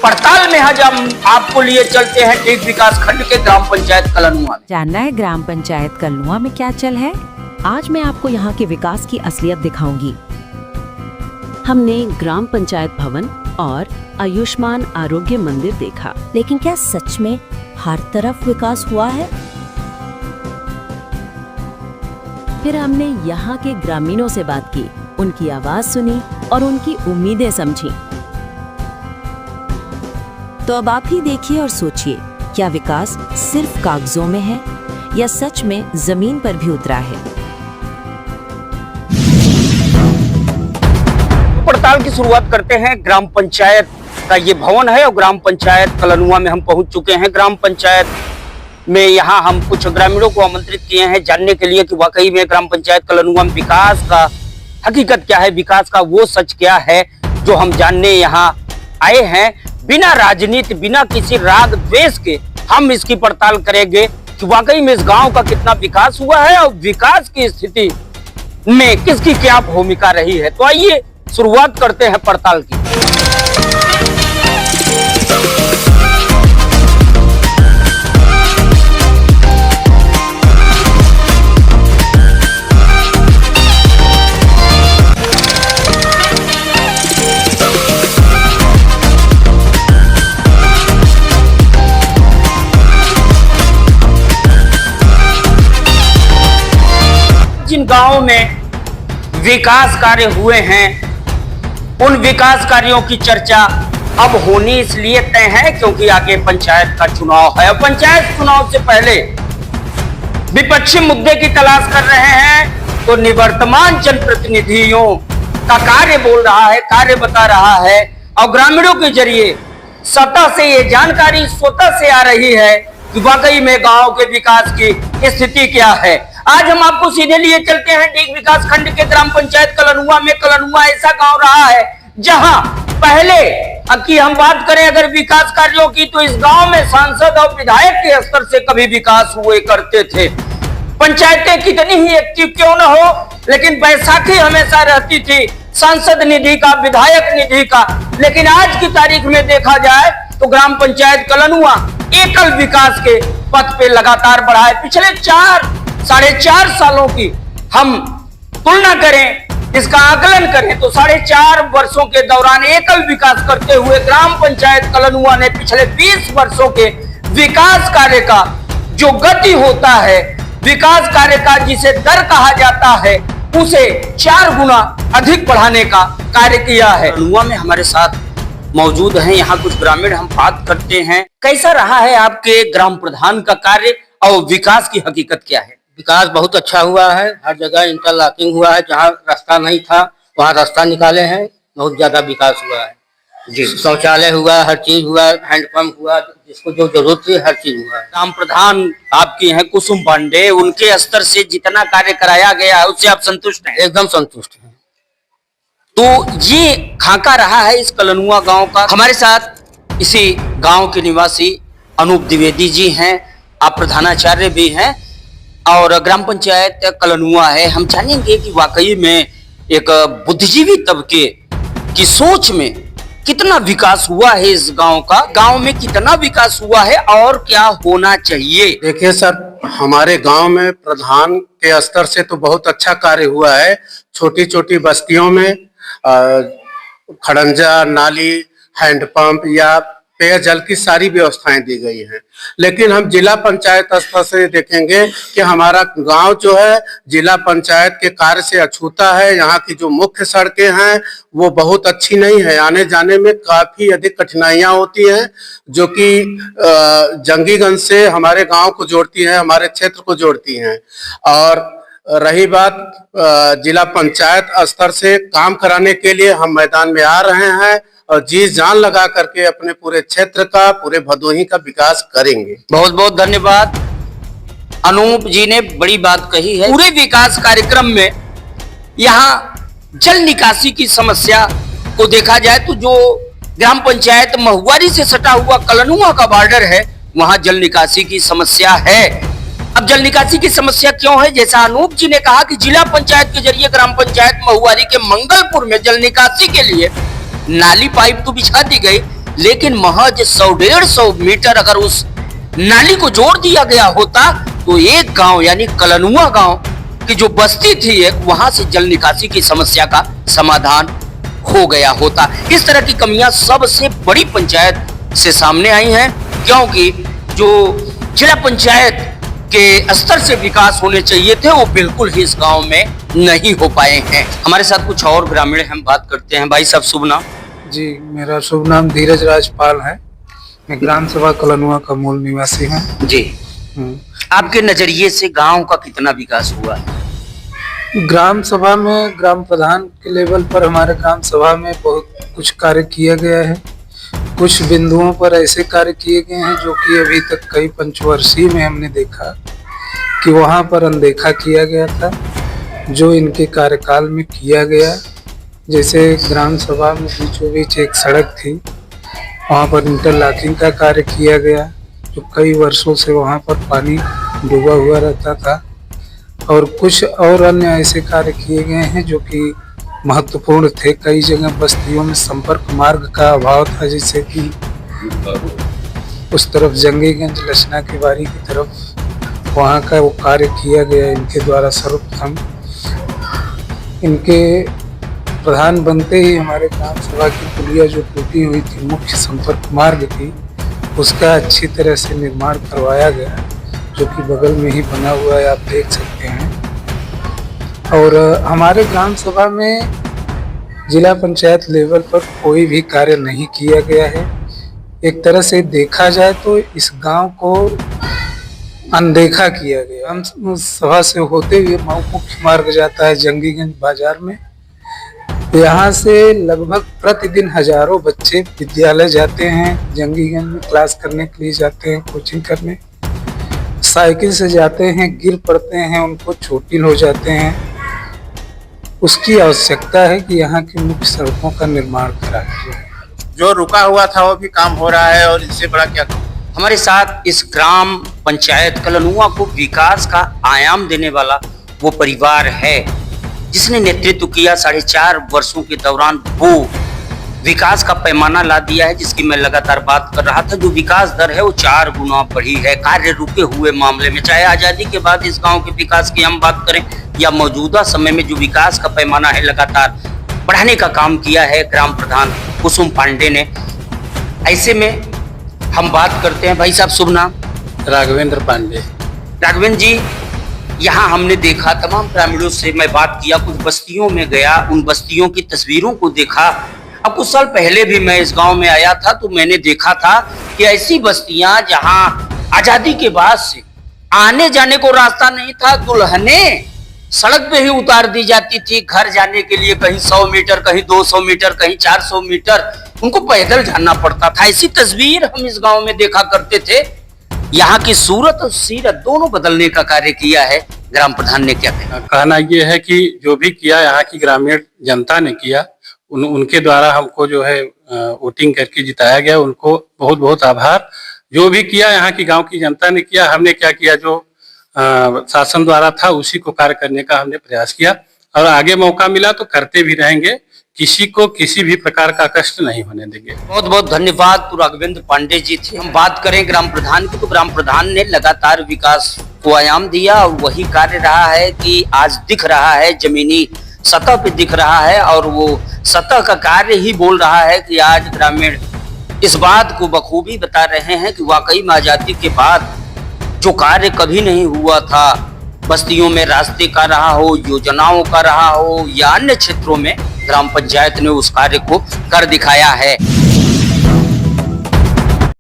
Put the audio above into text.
पड़ताल में आज हम आपको लिए चलते हैं टेक विकास खंड के ग्राम पंचायत कलनुआ में। जानना है ग्राम पंचायत कलनुआ में क्या चल है? आज मैं आपको यहाँ के विकास की असलियत दिखाऊंगी। हमने ग्राम पंचायत भवन और आयुष्मान आरोग्य मंदिर देखा, लेकिन क्या सच में हर तरफ विकास हुआ है? फिर हमने यहाँ के ग्रामीणों से बात की, उनकी आवाज सुनी और उनकी उम्मीदें समझी। तो अब आप ही देखिए और सोचिए, क्या विकास सिर्फ कागजों में है या सच में जमीन पर भी उतरा है? पड़ताल की शुरुआत करते हैं। ग्राम पंचायत का ये भवन है और ग्राम पंचायत कलनुआ में हम पहुंच चुके हैं। ग्राम पंचायत में यहाँ हम कुछ ग्रामीणों को आमंत्रित किए हैं जानने के लिए कि वाकई में ग्राम पंचायत कलनुआ में विकास का हकीकत क्या है, विकास का वो सच क्या है जो हम जानने यहाँ आए हैं। बिना राजनीति, बिना किसी राग द्वेष के हम इसकी पड़ताल करेंगे कि वाकई में इस गांव का कितना विकास हुआ है और विकास की स्थिति में किसकी क्या भूमिका रही है। तो आइए शुरुआत करते हैं पड़ताल की। जिन गांवों में विकास कार्य हुए हैं उन विकास कार्यों की चर्चा अब होनी इसलिए तय है क्योंकि आगे पंचायत का चुनाव है और पंचायत चुनाव से पहले विपक्षी मुद्दे की तलाश कर रहे हैं तो निवर्तमान जनप्रतिनिधियों का कार्य बोल रहा है, कार्य बता रहा है और ग्रामीणों के जरिए सतह से ये जानकारी स्वतः से आ रही है कि वाकई में गांव के विकास की स्थिति क्या है। आज हम आपको सीधे लिए चलते हैं टेक विकास खंड के ग्राम पंचायत कलनुआ में। कलनुआ ऐसा गांव रहा है जहां पहले की हम बात करें अगर विकास कार्यों की तो इस गांव में सांसद और विधायक के स्तर से कभी विकास हुए करते थे। पंचायतें कितनी ही एक्टिव क्यों न हो, लेकिन बैसाखी हमेशा रहती थी सांसद निधि का, विधायक निधि का। लेकिन आज की तारीख में देखा जाए तो ग्राम पंचायत कलनुआ एकल विकास के पथ पे लगातार बढ़ा है। पिछले 4-4.5 सालों की हम तुलना करें, इसका आकलन करें तो 4.5 वर्षों के दौरान एकल विकास करते हुए ग्राम पंचायत कलनुआ ने पिछले 20 वर्षों के विकास कार्य का जो गति होता है, विकास कार्य का जिसे दर कहा जाता है, उसे 4 गुना अधिक बढ़ाने का कार्य किया है। कलनुआ में हमारे साथ मौजूद हैं यहाँ कुछ ग्रामीण, हम बात करते हैं कैसा रहा है आपके ग्राम प्रधान का कार्य और विकास की हकीकत क्या है। विकास बहुत अच्छा हुआ है, हर जगह इंटरलॉकिंग हुआ है, जहाँ रास्ता नहीं था वहाँ रास्ता निकाले हैं, बहुत ज्यादा विकास हुआ है जी। शौचालय हुआ, हर चीज हुआ, हैंडपंप हुआ, जिसको जो जरूरत थी हर चीज हुआ है। ग्राम प्रधान आपकी हैं कुसुम पांडे, उनके स्तर से जितना कार्य कराया गया है उससे आप संतुष्ट हैं? एकदम संतुष्ट हैं। तो ये खाका रहा है इस कलनुआ गांव का। हमारे साथ इसी गांव के निवासी अनूप द्विवेदी जी हैं, आप प्रधानाचार्य भी हैं और ग्राम पंचायत कलनुआ है। हम जानेंगे कि वाकई में एक बुद्धिजीवी तबके की सोच में कितना विकास हुआ है इस गांव का, गांव में कितना विकास हुआ है और क्या होना चाहिए। देखिए सर, हमारे गांव में प्रधान के स्तर से तो बहुत अच्छा कार्य हुआ है। छोटी छोटी बस्तियों में खड़ंजा, नाली, हैंडपंप या पेयजल की सारी व्यवस्थाएं दी गई हैं। लेकिन हम जिला पंचायत स्तर से देखेंगे कि हमारा गांव जो है जिला पंचायत के कार्य से अछूता है। यहाँ की जो मुख्य सड़कें हैं वो बहुत अच्छी नहीं है, आने जाने में काफी अधिक कठिनाइयां होती हैं, जो कि जंगीगंज से हमारे गांव को जोड़ती हैं, हमारे क्षेत्र को जोड़ती हैं। और रही बात जिला पंचायत स्तर से काम कराने के लिए हम मैदान में आ रहे हैं और जी जान लगा करके अपने पूरे क्षेत्र का, पूरे भदोही का विकास करेंगे। बहुत बहुत धन्यवाद। अनूप जी ने बड़ी बात कही है। पूरे विकास कार्यक्रम में यहाँ जल निकासी की समस्या को देखा जाए तो जो ग्राम पंचायत महुआरी से सटा हुआ कलनुआ का बॉर्डर है वहाँ जल निकासी की समस्या है। अब जल निकासी की समस्या क्यों है, जैसा अनूप जी ने कहा कि जिला पंचायत के जरिए ग्राम पंचायत महुआरी के मंगलपुर में जल निकासी के लिए नाली पाइप तो बिछा दी गई, लेकिन महज 100-150 मीटर अगर उस नाली को जोड़ दिया गया होता तो एक गांव यानी कलनुआ गांव की जो बस्ती थी एक, वहां से जल निकासी की समस्या का समाधान हो गया होता। इस तरह की कमियां सबसे बड़ी पंचायत से सामने आई हैं, क्योंकि जो जिला पंचायत के स्तर से विकास होने चाहिए थे वो बिल्कुल ही इस गांव में नहीं हो पाए हैं। हमारे साथ कुछ और ग्रामीण हम बात करते हैं। भाई साहब शुभ नाम? जी, मेरा शुभ नाम धीरज राजपाल है। मैं ग्राम सभा कलनुआ का मूल निवासी हूँ। जी, आपके नजरिए से गांव का कितना विकास हुआ है? ग्राम सभा में ग्राम प्रधान के लेवल पर हमारे ग्राम सभा में बहुत कुछ कार्य किया गया है। कुछ बिंदुओं पर ऐसे कार्य किए गए हैं जो कि अभी तक कई पंचवर्षीय में हमने देखा कि वहाँ पर अनदेखा किया गया था, जो इनके कार्यकाल में किया गया। जैसे ग्राम सभा में बीचों बीच एक सड़क थी, वहाँ पर इंटरलॉकिंग का कार्य किया गया, जो कई वर्षों से वहाँ पर पानी डूबा हुआ रहता था। और कुछ और अन्य ऐसे कार्य किए गए हैं जो कि महत्वपूर्ण थे। कई जगह बस्तियों में संपर्क मार्ग का अभाव था, जैसे कि उस तरफ जंगीगंज लसना की बारी की तरफ, वहाँ का वो कार्य किया गया इनके द्वारा। सर्वप्रथम इनके प्रधान बनते ही हमारे ग्राम सभा की पुलिया जो टूटी हुई थी, मुख्य संपर्क मार्ग थी, उसका अच्छी तरह से निर्माण करवाया गया, जो कि बगल में ही बना हुआ है, आप देख सकते हैं। और हमारे ग्राम सभा में जिला पंचायत लेवल पर कोई भी कार्य नहीं किया गया है। एक तरह से देखा जाए तो इस गांव को अनदेखा किया गया। हम सभा से होते हुए मुख्य मार्ग जाता है जंगीगंज बाजार में। यहाँ से लगभग प्रतिदिन हजारों बच्चे विद्यालय जाते हैं, जंगीगंज में क्लास करने के लिए जाते हैं, कोचिंग करने। साइकिल से जाते हैं, गिर पड़ते हैं, उनको चोटिल हो जाते हैं। उसकी आवश्यकता है कि यहाँ की मुख्य सड़कों का निर्माण कराया जाए। जो रुका हुआ था वो भी काम हो रहा है, और इससे बड़ा क्या कहूं। हमारे साथ इस ग्राम पंचायत कलनुआ को विकास का आयाम देने वाला वो परिवार है जिसने नेतृत्व किया 4.5 वर्षों के दौरान। वो विकास का पैमाना ला दिया है जिसकी मैं लगातार बात कर रहा था। जो विकास दर है वो 4 गुना बढ़ी है कार्य रुके हुए मामले में। चाहे आजादी के बाद इस गांव के विकास की हम बात करें या मौजूदा समय में जो विकास का पैमाना है लगातार बढ़ाने का काम किया है ग्राम प्रधान कुसुम पांडे ने। ऐसे में हम बात करते हैं। भाई साहब शुभ नाम? राघवेंद्र पांडे। राघवेंद्र जी, यहाँ हमने देखा, तमाम ग्रामीणों से मैं बात किया, कुछ बस्तियों में गया, उन बस्तियों की तस्वीरों को देखा। अब कुछ साल पहले भी मैं इस गांव में आया था तो मैंने देखा था कि ऐसी बस्तियां जहां आजादी के बाद से आने जाने को रास्ता नहीं था, दुल्हने सड़क पे ही उतार दी जाती थी घर जाने के लिए। कहीं 100 मीटर, कहीं 200 मीटर, कहीं 400 मीटर उनको पैदल जाना पड़ता था। ऐसी तस्वीर हम इस गांव में देखा करते थे। यहाँ की सूरत और सीरत दोनों बदलने का कार्य किया है ग्राम प्रधान ने। क्या कहना ये है कि जो भी किया यहाँ की ग्रामीण जनता ने किया, उनके द्वारा हमको जो है वोटिंग करके जिताया गया, उनको बहुत बहुत आभार। जो भी किया यहाँ की गांव की जनता ने किया, हमने क्या किया, जो शासन द्वारा था उसी को कार्य करने का हमने प्रयास किया, और आगे मौका मिला तो करते भी रहेंगे। किसी को किसी भी प्रकार का कष्ट नहीं होने देंगे। बहुत बहुत धन्यवाद। तो राघवेंद्र पांडे जी थे। हम बात करें ग्राम प्रधान की, तो ग्राम प्रधान ने लगातार विकास को आयाम दिया और वही कार्य रहा है कि आज दिख रहा है, जमीनी सतह पे दिख रहा है, और वो सतह का कार्य ही बोल रहा है कि आज ग्रामीण इस बात को बखूबी बता रहे हैं कि वाकई में आजादी के बाद जो कार्य कभी नहीं हुआ था, बस्तियों में रास्ते का रहा हो, योजनाओं का रहा हो या अन्य क्षेत्रों में, ग्राम पंचायत ने उस कार्य को कर दिखाया है।